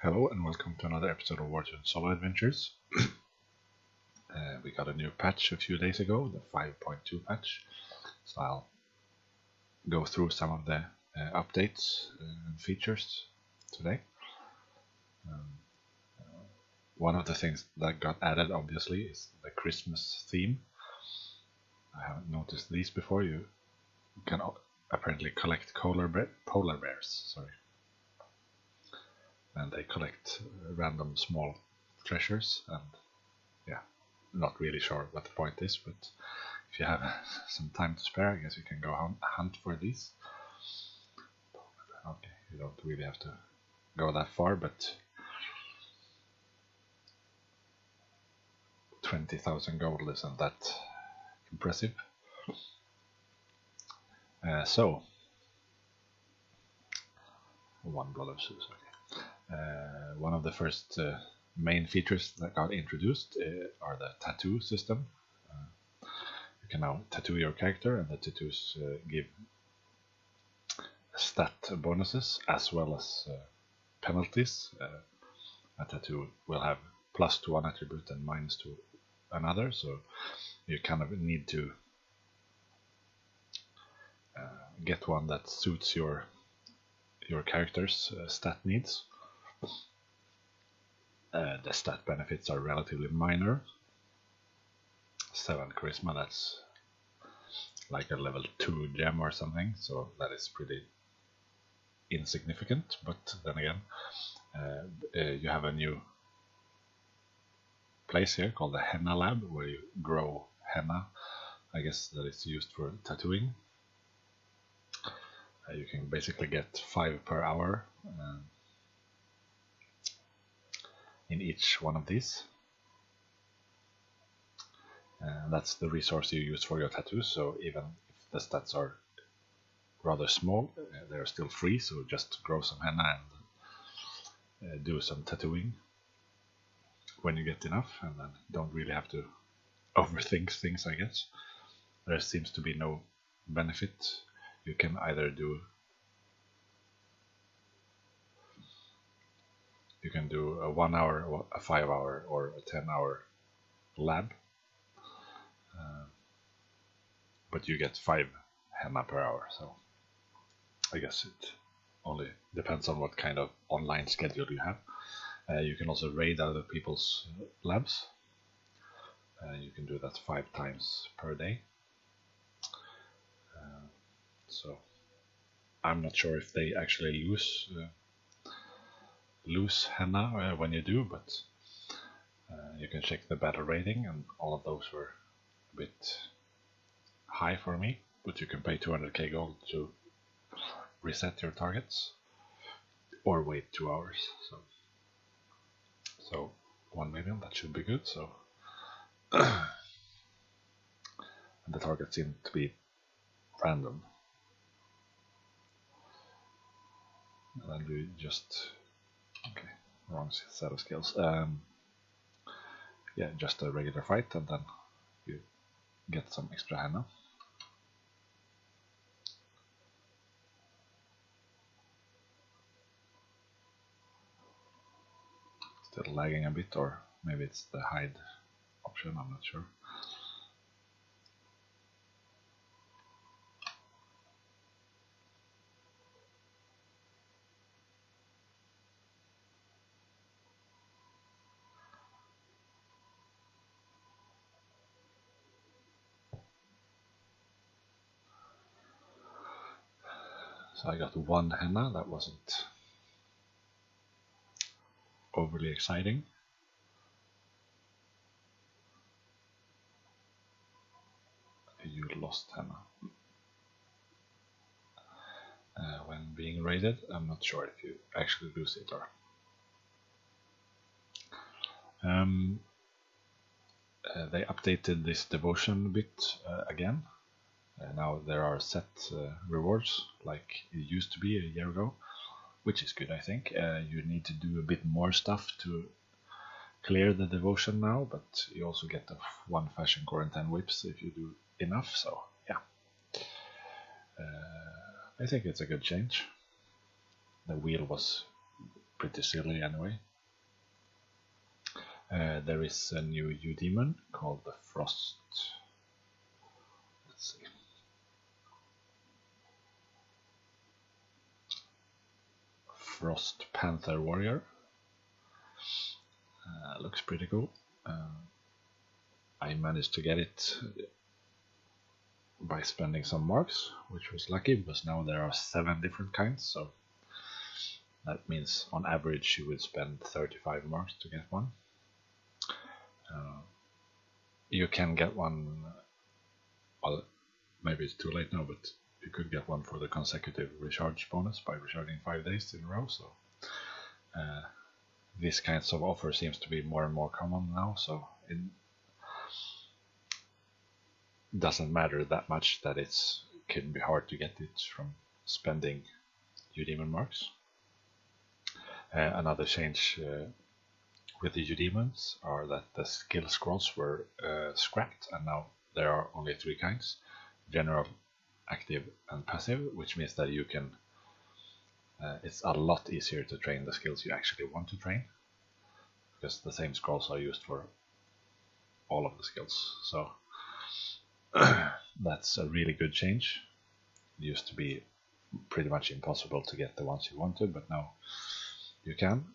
Hello and welcome to another episode of Wartune Solo Adventures. We got a new patch a few days ago, the 5.2 patch, so I'll go through some of the updates and features today. One of the things that got added obviously is the Christmas theme. I haven't noticed these before. You can apparently collect polar bears, and they collect random small treasures, and yeah, not really sure what the point is, but if you have some time to spare, I guess you can go hunt for these. Okay, you don't really have to go that far, but 20,000 gold isn't that impressive. So, one blood of shoes, okay. One of the first main features that got introduced are the tattoo system. You can now tattoo your character, and the tattoos give stat bonuses as well as penalties. A tattoo will have plus to one attribute and minus to another, so you kind of need to get one that suits your character's stat needs. The stat benefits are relatively minor. 7 charisma, that's like a level 2 gem or something, so that is pretty insignificant. But then again, you have a new place here called the henna lab, where you grow henna. I guess that is used for tattooing. You can basically get 5 per hour in each one of these. That's the resource you use for your tattoos, so even if the stats are rather small, they're still free, so just grow some henna and do some tattooing when you get enough, and then don't really have to overthink things, I guess. There seems to be no benefit. You can either do a 1 hour, a 5 hour, or a 10 hour lab, but you get 5 henna per hour, so I guess it only depends on what kind of online schedule you have. You can also raid other people's labs. You can do that 5 times per day. So I'm not sure if they actually lose henna when you do, but you can check the battle rating, and all of those were a bit high for me, but you can pay 200k gold to reset your targets or wait 2 hours. So 1 million, that should be good. So and the targets seem to be random, and then we just wrong set of skills. Yeah, just a regular fight, and then you get some extra henna. Still lagging a bit, or maybe it's the hide option, I'm not sure. So I got 1 henna, that wasn't overly exciting. You lost henna. When being raided, I'm not sure if you actually lose it or... they updated this devotion bit again. Now there are set rewards like it used to be a year ago, which is good, I think. You need to do a bit more stuff to clear the devotion now, but you also get the 1 fashion core and 10 whips if you do enough, so yeah. I think it's a good change. The wheel was pretty silly anyway. There is a new U-demon called the Frost. Let's see. Frost Panther Warrior. Looks pretty cool. I managed to get it by spending some marks, which was lucky because now there are 7 different kinds, so that means on average you would spend 35 marks to get one. You can get one, well, maybe it's too late now, but you could get one for the consecutive recharge bonus by recharging 5 days in a row, so this kinds of offer seems to be more and more common now, so it doesn't matter that much that it can be hard to get it from spending U-demon marks. Another change with the U-demons are that the skill scrolls were scrapped, and now there are only 3 kinds: general, active, and passive, which means that you can it's a lot easier to train the skills you actually want to train, because the same scrolls are used for all of the skills. So that's a really good change. It used to be pretty much impossible to get the ones you wanted, but now you can,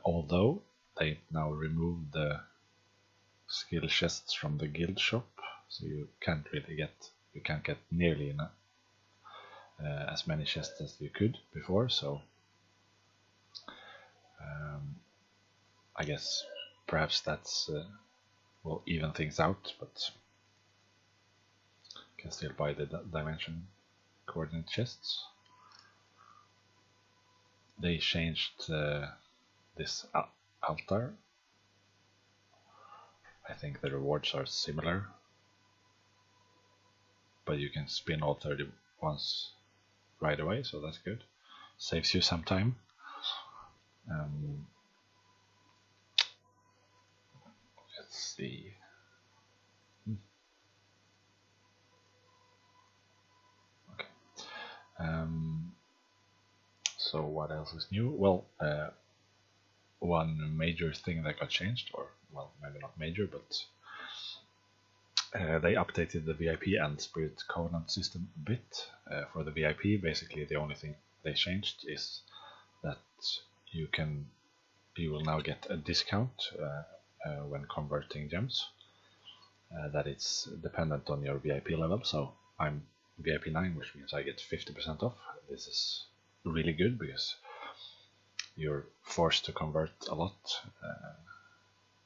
although they now removed the skill chests from the guild shop, so you can't get nearly enough as many chests as you could before, so I guess perhaps that's will even things out, but you can still buy the dimension coordinate chests. They changed this altar. I think the rewards are similar, but you can spin all 30 once right away, so that's good. Saves you some time. Let's see. Okay. So what else is new? Well, one major thing that got changed, or well, maybe not major, but they updated the VIP and Spirit Covenant system a bit. For the VIP, basically the only thing they changed is that you will now get a discount when converting gems. That it's dependent on your VIP level. So I'm VIP 9, which means I get 50% off. This is really good because you're forced to convert a lot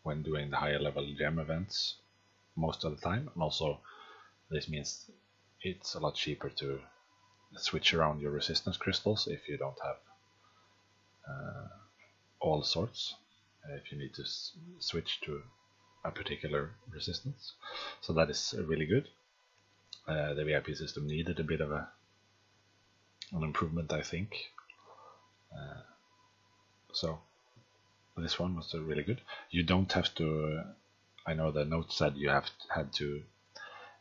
when doing the higher level gem events most of the time, and also this means it's a lot cheaper to switch around your resistance crystals if you don't have all sorts, if you need to switch to a particular resistance. So that is really good. The VIP system needed a bit of an improvement, I think. So this one was really good. You don't have to, I know the note said you had to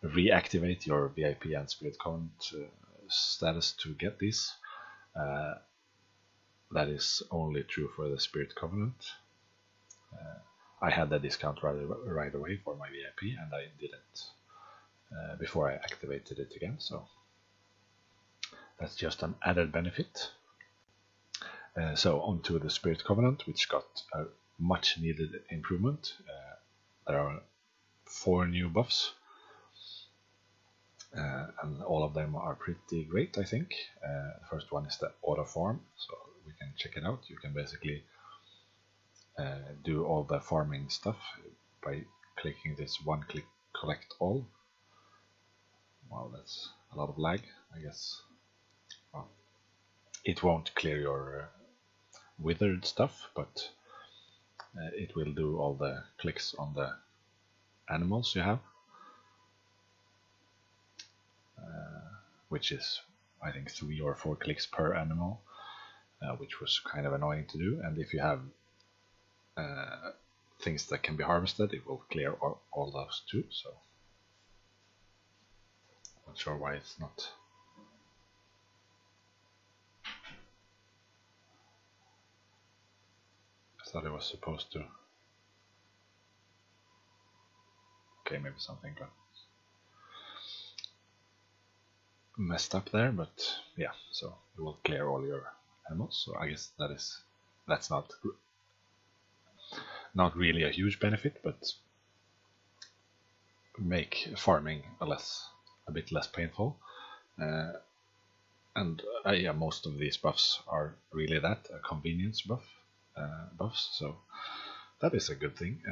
reactivate your VIP and Spirit Covenant status to get this. That is only true for the Spirit Covenant. I had the discount right away for my VIP, and I didn't before I activated it again, so that's just an added benefit. So on to the Spirit Covenant, which got a much needed improvement. There are 4 new buffs, and all of them are pretty great, I think. The first one is the auto farm, so we can check it out. You can basically do all the farming stuff by clicking this one-click collect all. Wow, that's a lot of lag, I guess. Well, it won't clear your withered stuff, but it will do all the clicks on the animals you have, which is I think 3 or 4 clicks per animal, which was kind of annoying to do. And if you have things that can be harvested, it will clear all those too, so not sure why it's not. thought it was supposed to. Okay, maybe something got messed up there, but yeah, so it will clear all your animals. So I guess that's not really a huge benefit, but make farming a bit less painful. And yeah, most of these buffs are really that, a convenience buffs, so that is a good thing.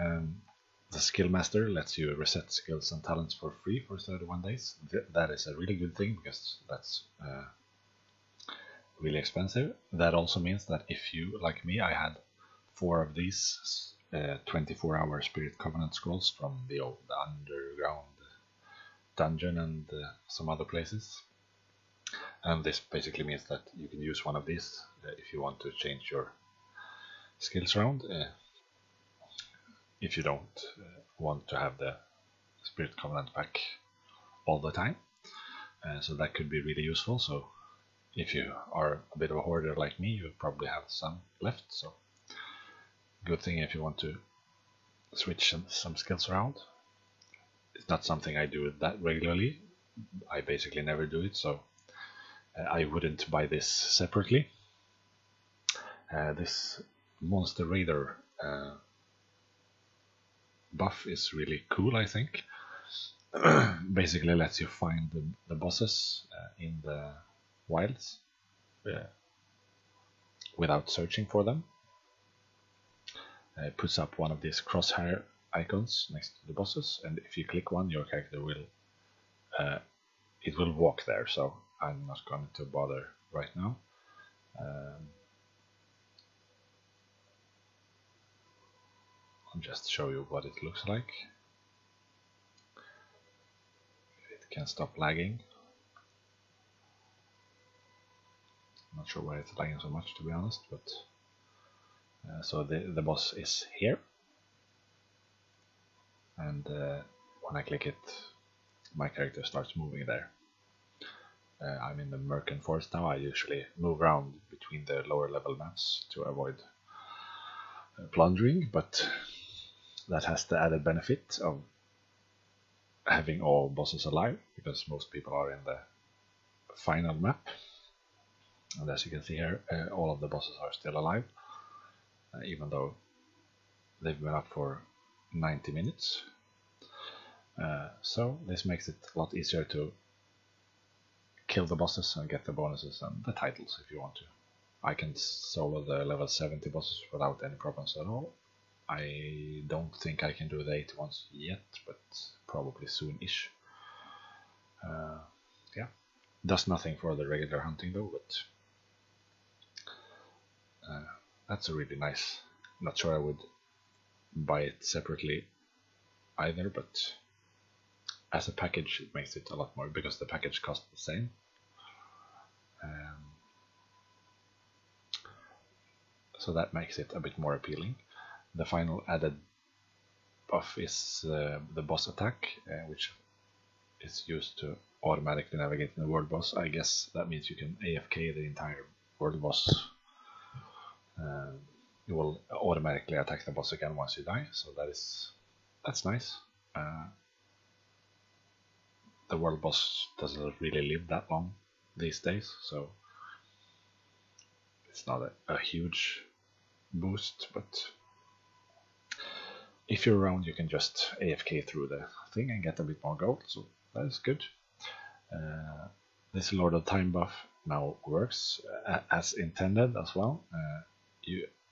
The skill master lets you reset skills and talents for free for 31 days. That is a really good thing, because that's really expensive. That also means that if you, like me, I had 4 of these 24-hour Spirit Covenant scrolls from the old underground dungeon and some other places. And this basically means that you can use one of these if you want to change your skills around. If you don't want to have the Spirit Covenant pack all the time. So that could be really useful. So if you are a bit of a hoarder like me, you probably have some left. So good thing if you want to switch some skills around. It's not something I do that regularly. I basically never do it, so I wouldn't buy this separately. This Monster Raider buff is really cool, I think. Basically lets you find the bosses in the wilds without searching for them. It puts up one of these crosshair icons next to the bosses, and if you click one, your character will walk there. So I'm not going to bother right now. I'll just show you what it looks like. It can stop lagging. I'm not sure why it's lagging so much, to be honest, but so the boss is here, and when I click it, my character starts moving there. I'm in the Merkin Forest now. I usually move around between the lower level maps to avoid plundering, but that has the added benefit of having all bosses alive, because most people are in the final map. And as you can see here, all of the bosses are still alive, even though they've been up for 90 minutes. So this makes it a lot easier to kill the bosses and get the bonuses and the titles if you want to. I can solo the level 70 bosses without any problems at all. I don't think I can do the 80 ones yet, but probably soon-ish. Yeah, does nothing for the regular hunting though, but that's a really nice. Not sure I would buy it separately either, but as a package it makes it a lot more, because the package costs the same. So that makes it a bit more appealing. The final added buff is the boss attack, which is used to automatically navigate in the world boss. I guess that means you can AFK the entire world boss. You will automatically attack the boss again once you die, so that's nice. The world boss doesn't really live that long these days, so it's not a huge boost, but if you're around you can just AFK through the thing and get a bit more gold, so that is good. This Lord of Time buff now works as intended as well,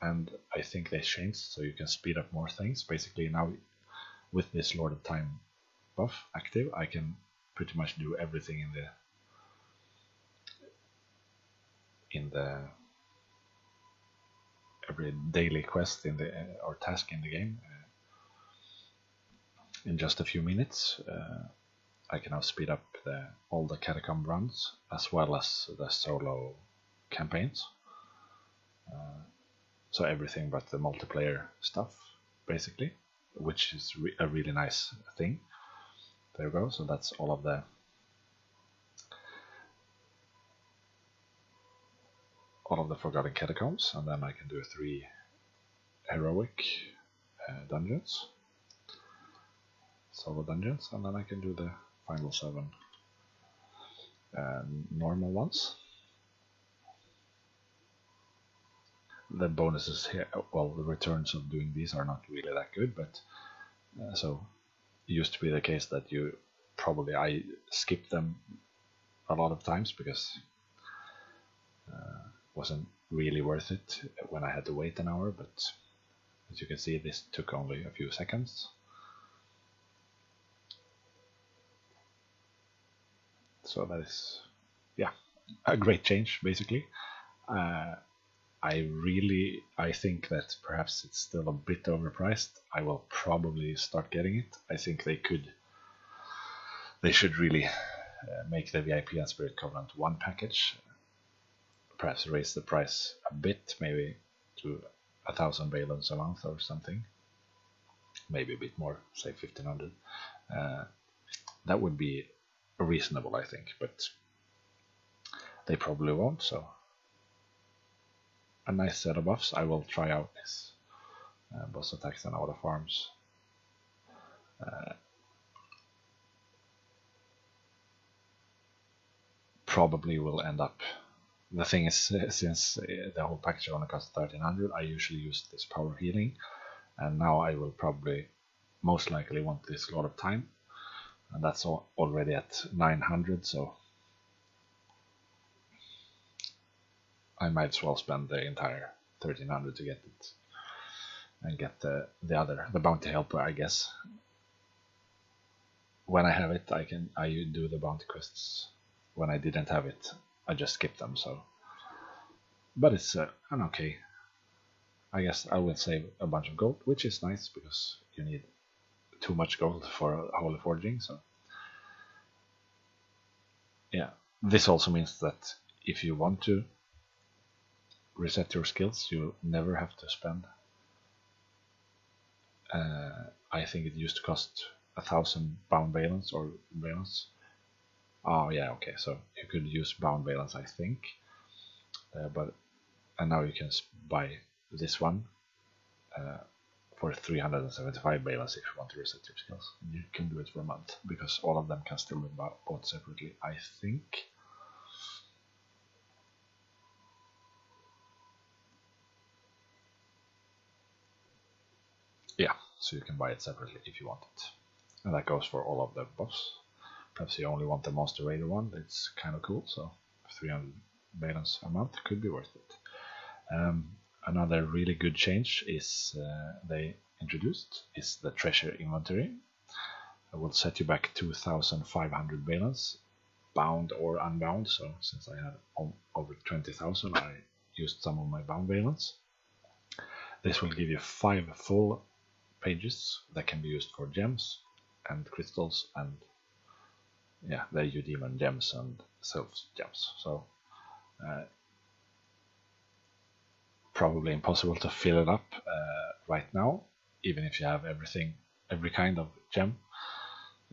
and I think they changed so you can speed up more things. Basically now with this Lord of Time buff active, I can pretty much do everything in the every daily quest in the or task in the game in just a few minutes. I can now speed up all the catacomb runs as well as the solo campaigns. So everything but the multiplayer stuff, basically, which is a really nice thing. There we go. So that's all of the Forgotten Catacombs, and then I can do 3 heroic dungeons, solo dungeons, and then I can do the final 7 normal ones. The bonuses here, well, the returns of doing these are not really that good, but so it used to be the case that I skipped them a lot of times because wasn't really worth it when I had to wait an hour, but as you can see, this took only a few seconds. So that is, yeah, a great change, basically. I think that perhaps it's still a bit overpriced. I will probably start getting it. I think they should really make the VIP and Spirit Covenant one package. Perhaps raise the price a bit, maybe to 1,000 Valens a month or something. Maybe a bit more, say 1,500. That would be reasonable, I think, but they probably won't, so a nice set of buffs. I will try out this boss attacks and auto farms. Probably will end up. The thing is, since the whole package only costs 1,300, I usually use this power healing, and now I will probably most likely want this a lot of time, and that's already at 900, so I might as well spend the entire 1,300 to get it and get the bounty helper, I guess. When I have it, I do the bounty quests. When I didn't have it, I just skipped them. So, but it's an okay. I guess I will save a bunch of gold, which is nice because you need too much gold for holy forging. So, yeah, this also means that if you want to reset your skills, you never have to spend. I think it used to cost 1,000 bound valence or valence. Oh yeah, okay. So you could use bound valence, I think, and now you can buy this one for 375 valence if you want to reset your skills. And you can do it for a month because all of them can still be bought separately, I think. Yeah, so you can buy it separately if you want it. And that goes for all of the buffs. Perhaps you only want the Monster Raider one, it's kind of cool, so 300 valence a month could be worth it. Another really good change is they introduced is the treasure inventory. It will set you back 2,500 valence, bound or unbound, so since I had over 20,000 I used some of my bound valence. This will give you 5 full pages that can be used for gems and crystals and yeah, the Eudemon gems and self gems. So probably impossible to fill it up right now, even if you have every kind of gem.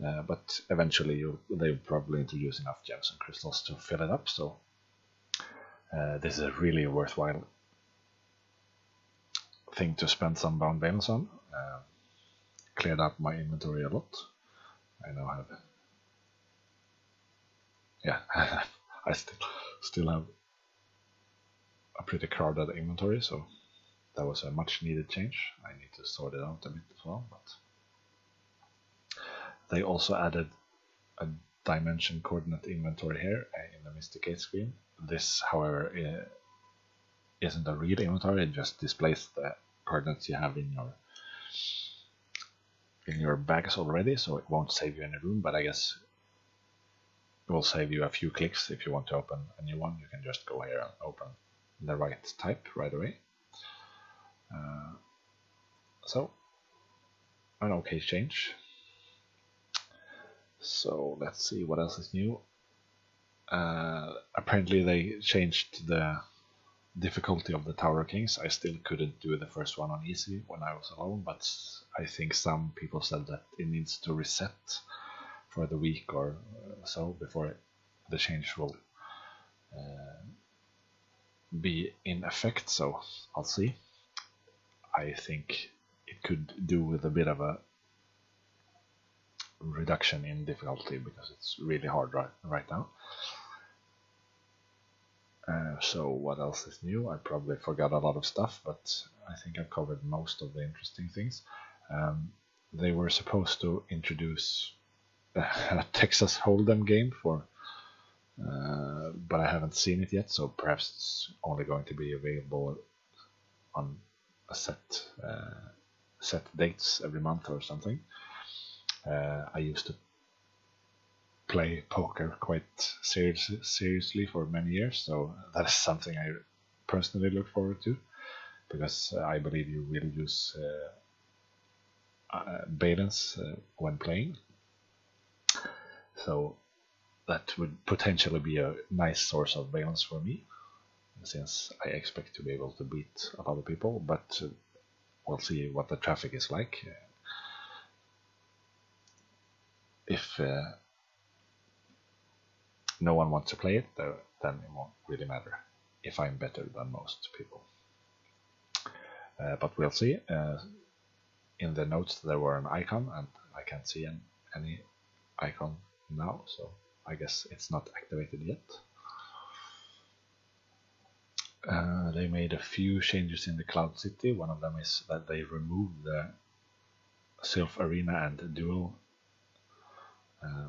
But eventually they'll probably introduce enough gems and crystals to fill it up. So this is a really worthwhile thing to spend some bound valence on. Cleared up my inventory a lot. I now have, yeah, I still have a pretty crowded inventory, so that was a much needed change. I need to sort it out a bit as well, but they also added a dimension coordinate inventory here in the Mystic Gate screen. This, however, isn't a real inventory, it just displays the coordinates you have in your bags already, so it won't save you any room, but I guess it will save you a few clicks. If you want to open a new one, you can just go here and open the right type right away. So an okay change. So let's see what else is new. Apparently they changed the difficulty of the Tower Kings. I still couldn't do the first one on easy when I was alone, but I think some people said that it needs to reset for the week or so before the change will be in effect, so I'll see. I think it could do with a bit of a reduction in difficulty, because it's really hard right now. So what else is new? I probably forgot a lot of stuff, but I think I've covered most of the interesting things. They were supposed to introduce a Texas Hold'em game but I haven't seen it yet, so perhaps it's only going to be available on a set dates every month or something. I used to play poker quite seriously for many years, so that is something I personally look forward to, because I believe you will use balance when playing. So that would potentially be a nice source of balance for me, since I expect to be able to beat a lot of people, but we'll see what the traffic is like. If no one wants to play it, then it won't really matter if I'm better than most people. But we'll see. In the notes there were an icon, and I can't see any icon now, so I guess it's not activated yet. They made a few changes in the Cloud City. One of them is that they removed the Sylph Arena and Duel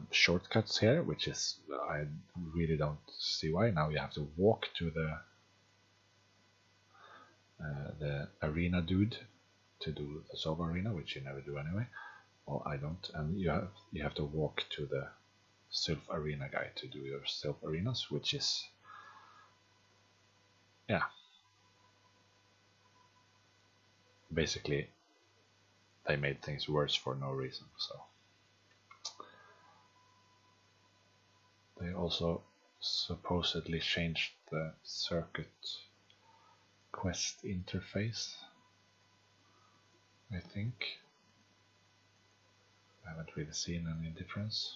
shortcuts here, which is, I really don't see why. Now you have to walk to the arena dude to do the Sova Arena, which you never do anyway. Well, I don't, and you have to walk to the Sylph Arena guy to do your Sylph Arenas, which is, yeah, basically they made things worse for no reason. So they also supposedly changed the circuit quest interface, I think. I haven't really seen any difference.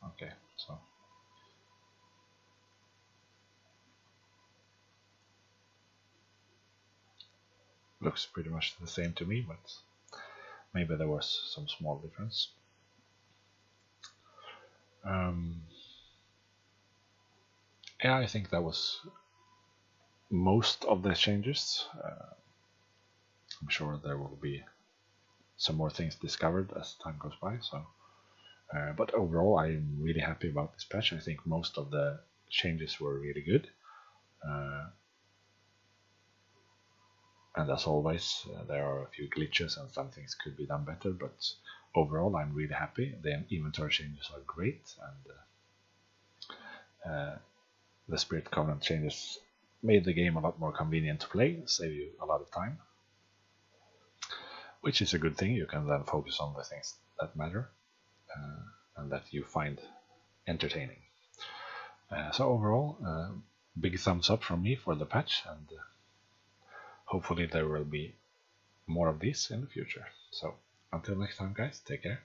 Okay, so looks pretty much the same to me, but maybe there was some small difference. Yeah, I think that was most of the changes. I'm sure there will be some more things discovered as time goes by. So, but overall, I'm really happy about this patch. I think most of the changes were really good. And as always, there are a few glitches and some things could be done better, but overall I'm really happy. The inventory changes are great, and the Spirit Covenant changes made the game a lot more convenient to play, save you a lot of time, which is a good thing. You can then focus on the things that matter and that you find entertaining. So overall, big thumbs up from me for the patch, and hopefully there will be more of these in the future. So until next time, guys, take care.